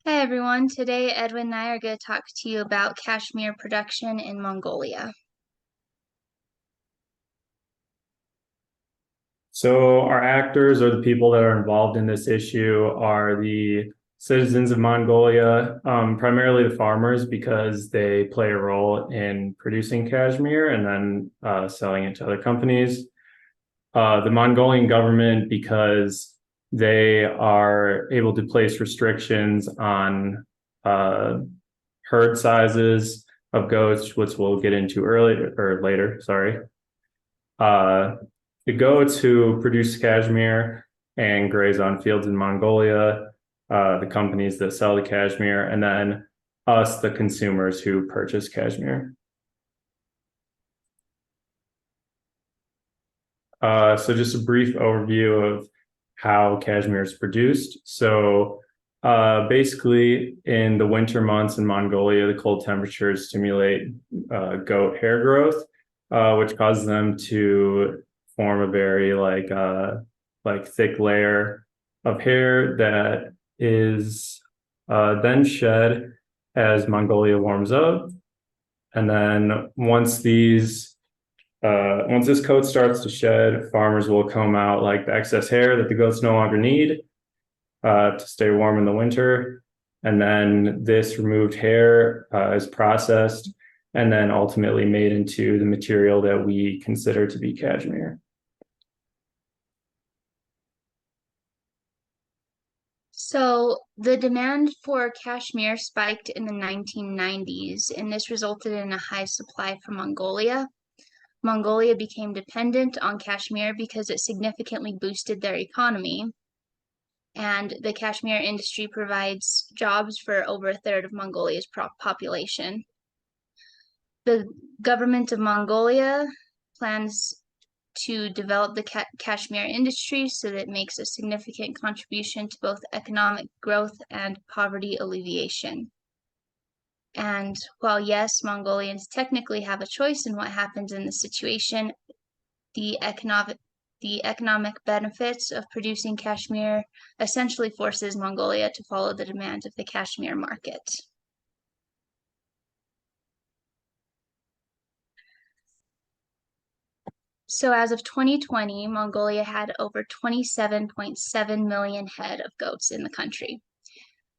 Hi everyone, today Edwin and I are going to talk to you about cashmere production in Mongolia. So our actors or the people that are involved in this issue are the citizens of Mongolia, primarily the farmers because they play a role in producing cashmere and then selling it to other companies. The Mongolian government because they are able to place restrictions on uh, herd sizes of goats, which we'll get into earlier or later. Sorry. Uh, the goats who produce cashmere and graze on fields in Mongolia, the companies that sell the cashmere, and then us, the consumers who purchase cashmere. So just a brief overview of how cashmere is produced. So basically, in the winter months in Mongolia, the cold temperatures stimulate goat hair growth, which causes them to form a very like thick layer of hair that is then shed as Mongolia warms up. And then once this coat starts to shed, farmers will comb out like the excess hair that the goats no longer need to stay warm in the winter. And then this removed hair is processed and then ultimately made into the material that we consider to be cashmere. So, the demand for cashmere spiked in the 1990s, and this resulted in a high supply for Mongolia. Mongolia became dependent on cashmere because it significantly boosted their economy, and the cashmere industry provides jobs for over a third of Mongolia's population. The government of Mongolia plans to develop the cashmere industry so that it makes a significant contribution to both economic growth and poverty alleviation. And while yes, Mongolians technically have a choice in what happens in the situation, the economic benefits of producing cashmere essentially forces Mongolia to follow the demand of the cashmere market. So as of 2020, Mongolia had over 27.7 million head of goats in the country.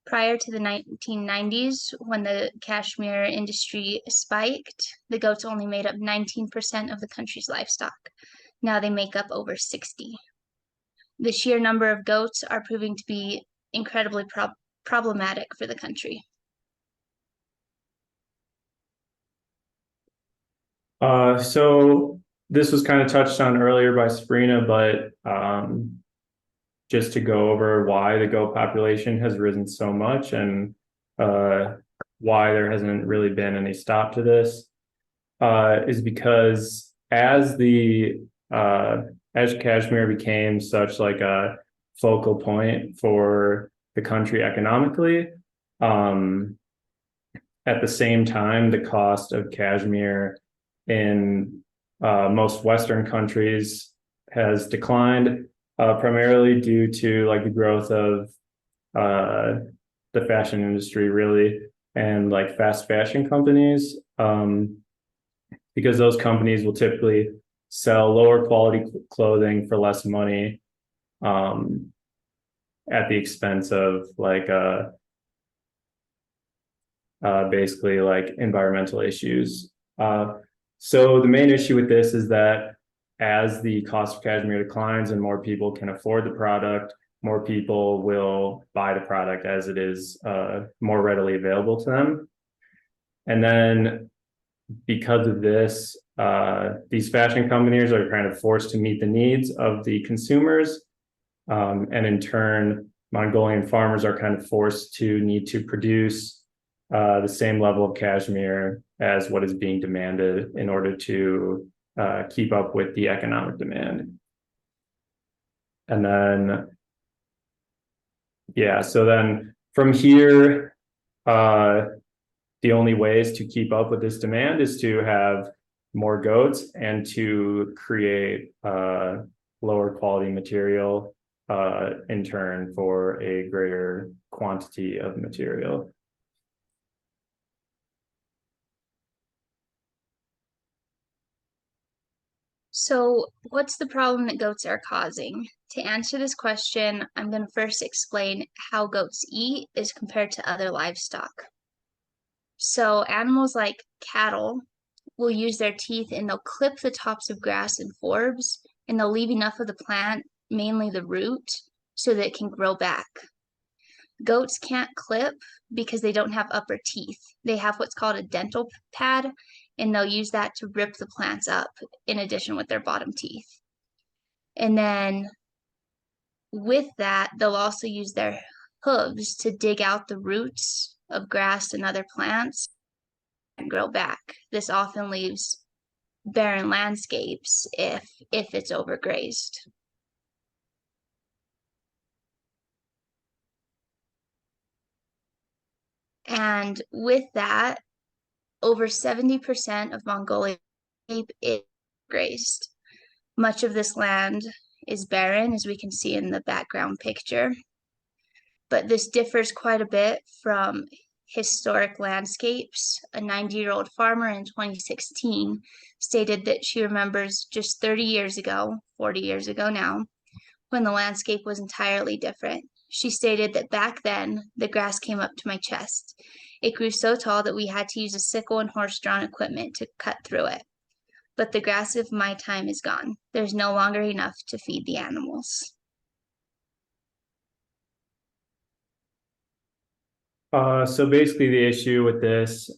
Prior to the 1990s, when the cashmere industry spiked, the goats only made up 19% of the country's livestock. Now they make up over 60. The sheer number of goats are proving to be incredibly problematic for the country. So this was kind of touched on earlier by Sabrina, but just to go over why the goat population has risen so much and uh, why there hasn't really been any stop to this is because as Kashmir became such like a focal point for the country economically, um, at the same time, the cost of cashmere in most Western countries has declined, primarily due to like the growth of uh, the fashion industry, really, and like fast fashion companies, because those companies will typically sell lower quality clothing for less money, um, at the expense of basically like environmental issues. So the main issue with this is that as the cost of cashmere declines and more people can afford the product, more people will buy the product as it is more readily available to them. And then because of this, these fashion companies are kind of forced to meet the needs of the consumers. And in turn, Mongolian farmers are kind of forced to need to produce the same level of cashmere as what is being demanded in order to keep up with the economic demand. And then, yeah, so then from here, the only ways to keep up with this demand is to have more goats and to create lower quality material in turn for a greater quantity of material. So, what's the problem that goats are causing? To answer this question, I'm going to first explain how goats eat as compared to other livestock. So, animals like cattle will use their teeth and they'll clip the tops of grass and forbs, and they'll leave enough of the plant, mainly the root, so that it can grow back. Goats can't clip because they don't have upper teeth. They have what's called a dental pad, and they'll use that to rip the plants up in addition with their bottom teeth. And then with that, they'll also use their hooves to dig out the roots of grass and other plants and grow back. This often leaves barren landscapes if it's overgrazed. And with that, over 70% of Mongolia is grazed. Much of this land is barren, as we can see in the background picture, but this differs quite a bit from historic landscapes. A 90-year-old farmer in 2016 stated that she remembers just 30 years ago, 40 years ago now, when the landscape was entirely different. She stated that back then, the grass came up to my chest. It grew so tall that we had to use a sickle and horse-drawn equipment to cut through it. But the grass of my time is gone. There's no longer enough to feed the animals. So basically the issue with this,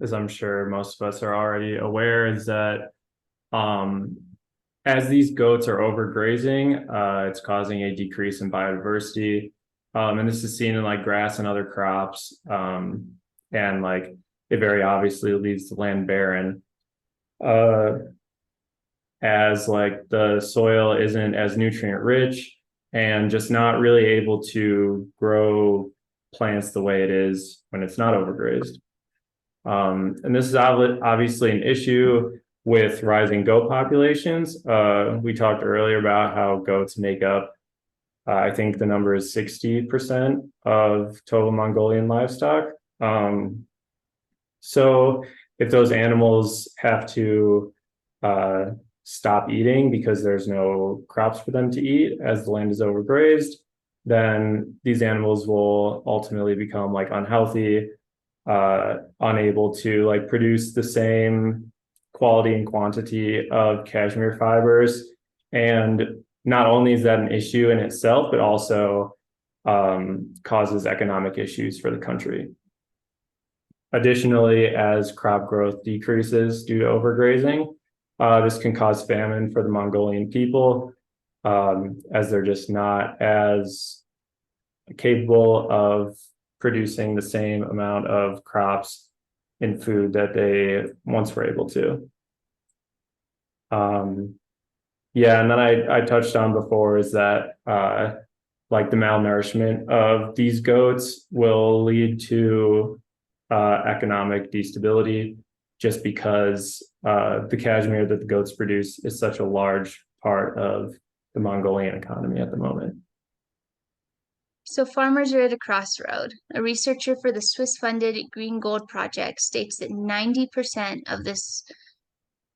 as I'm sure most of us are already aware, is that as these goats are overgrazing, it's causing a decrease in biodiversity. And this is seen in like grass and other crops. And like it very obviously leaves the land barren. As like the soil isn't as nutrient rich and just not really able to grow plants the way it is when it's not overgrazed. And this is obviously an issue with rising goat populations. We talked earlier about how goats make up, I think the number is 60% of total Mongolian livestock. So if those animals have to stop eating because there's no crops for them to eat as the land is overgrazed, then these animals will ultimately become like unhealthy, unable to like produce the same quality and quantity of cashmere fibers. And not only is that an issue in itself, but also causes economic issues for the country. Additionally, as crop growth decreases due to overgrazing, this can cause famine for the Mongolian people, as they're just not as capable of producing the same amount of crops and food that they once were able to. Yeah, and then I touched on before is that like the malnourishment of these goats will lead to economic destability, just because the cashmere that the goats produce is such a large part of the Mongolian economy at the moment. So farmers are at a crossroad. A researcher for the Swiss-funded Green Gold Project states that 90% of this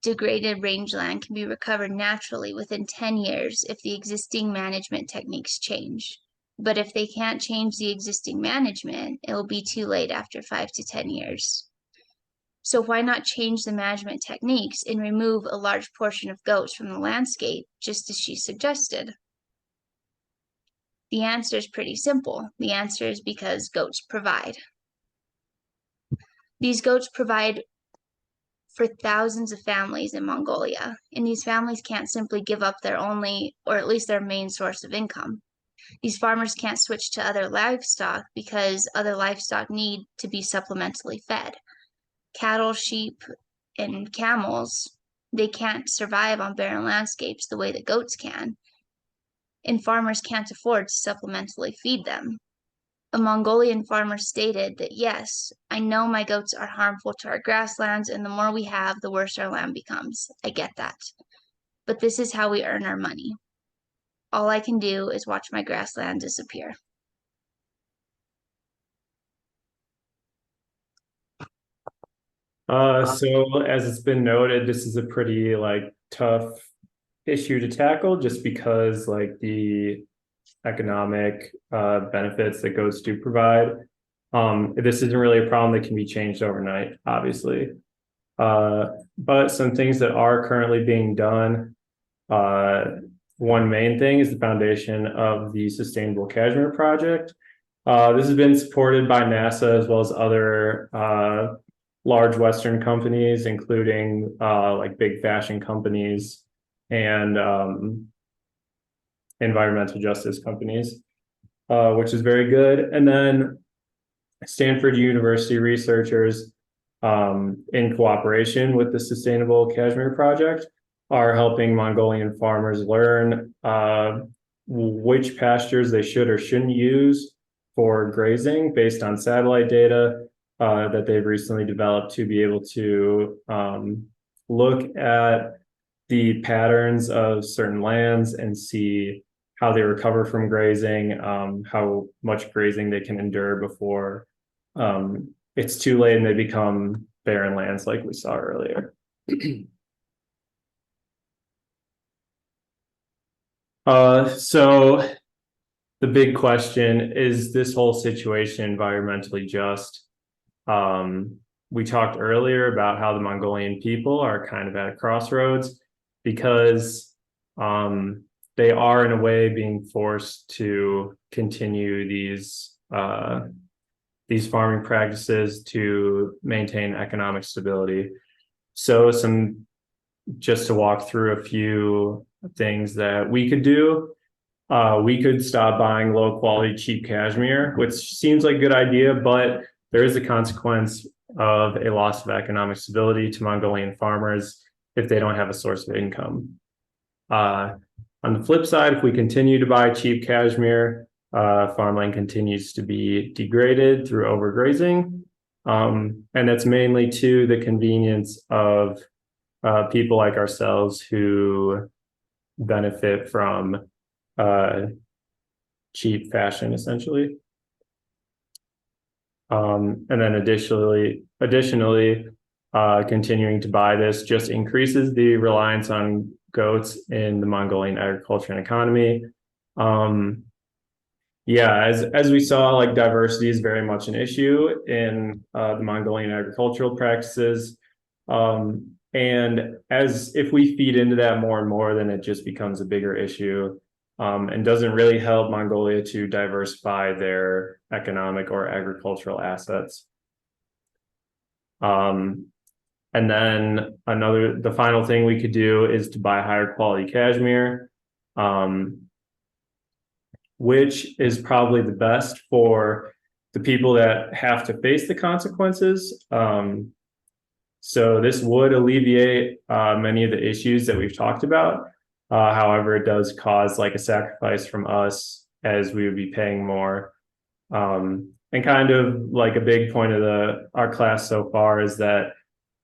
degraded rangeland can be recovered naturally within 10 years if the existing management techniques change. But if they can't change the existing management, it will be too late after 5 to 10 years. So why not change the management techniques and remove a large portion of goats from the landscape, just as she suggested? The answer is pretty simple. The answer is because goats provide. These goats provide for thousands of families in Mongolia, and these families can't simply give up their only, or at least their main source of income. These farmers can't switch to other livestock because other livestock need to be supplementally fed. Cattle, sheep, and camels, they can't survive on barren landscapes the way that goats can, and farmers can't afford to supplementally feed them. A Mongolian farmer stated that, yes, I know my goats are harmful to our grasslands, and the more we have, the worse our land becomes. I get that. But this is how we earn our money. all I can do is watch my grassland disappear. So as it's been noted, this is a pretty like tough issue to tackle just because like the economic benefits that goats do provide. This isn't really a problem that can be changed overnight, obviously. But some things that are currently being done, uh, one main thing is the foundation of the Sustainable Cashmere Project. This has been supported by NASA as well as other large Western companies, including like big fashion companies and environmental justice companies, which is very good. And then Stanford University researchers, in cooperation with the Sustainable Cashmere Project, are helping Mongolian farmers learn which pastures they should or shouldn't use for grazing based on satellite data that they've recently developed to be able to look at the patterns of certain lands and see how they recover from grazing, how much grazing they can endure before it's too late and they become barren lands like we saw earlier. So the big question is this whole situation environmentally just? We talked earlier about how the Mongolian people are kind of at a crossroads because they are in a way being forced to continue these farming practices to maintain economic stability. So just to walk through a few things that we could do. We could stop buying low quality, cheap cashmere, which seems like a good idea, but there is a consequence of a loss of economic stability to Mongolian farmers if they don't have a source of income. On the flip side, if we continue to buy cheap cashmere, farmland continues to be degraded through overgrazing. And that's mainly to the convenience of people like ourselves who benefit from cheap fashion, essentially. And then additionally, continuing to buy this just increases the reliance on goats in the Mongolian agriculture and economy. Yeah, as we saw, like diversity is very much an issue in the Mongolian agricultural practices. And as if we feed into that more and more, then it just becomes a bigger issue and doesn't really help Mongolia to diversify their economic or agricultural assets. And then the final thing we could do is to buy higher quality cashmere, which is probably the best for the people that have to face the consequences. So this would alleviate many of the issues that we've talked about. However, it does cause like a sacrifice from us as we would be paying more. And kind of like a big point of our class so far is that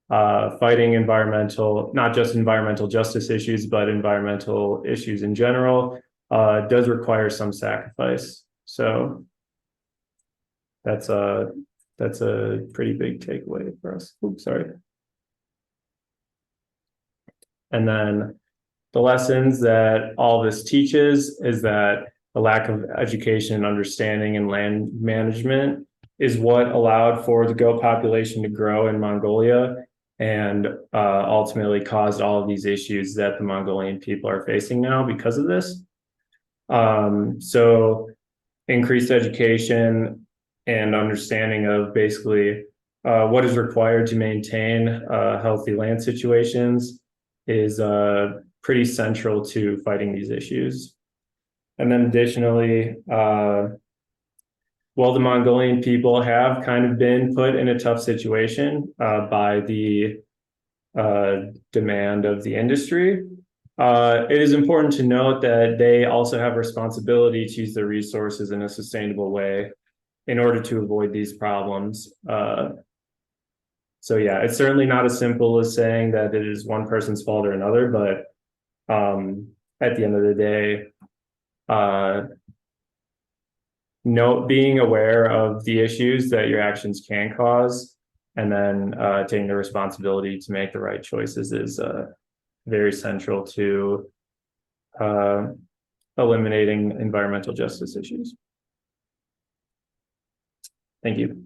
fighting not just environmental justice issues, but environmental issues in general does require some sacrifice. So that's a pretty big takeaway for us. Oops, sorry. And then the lessons that all this teaches is that a lack of education and understanding in land management is what allowed for the goat population to grow in Mongolia and ultimately caused all of these issues that the Mongolian people are facing now because of this. So increased education and understanding of basically what is required to maintain healthy land situations is pretty central to fighting these issues. And then additionally, the Mongolian people have kind of been put in a tough situation by the demand of the industry. It is important to note that they also have responsibility to use their resources in a sustainable way in order to avoid these problems. So yeah, it's certainly not as simple as saying that it is one person's fault or another, but at the end of the day, being aware of the issues that your actions can cause, and then taking the responsibility to make the right choices is very central to eliminating environmental justice issues. Thank you.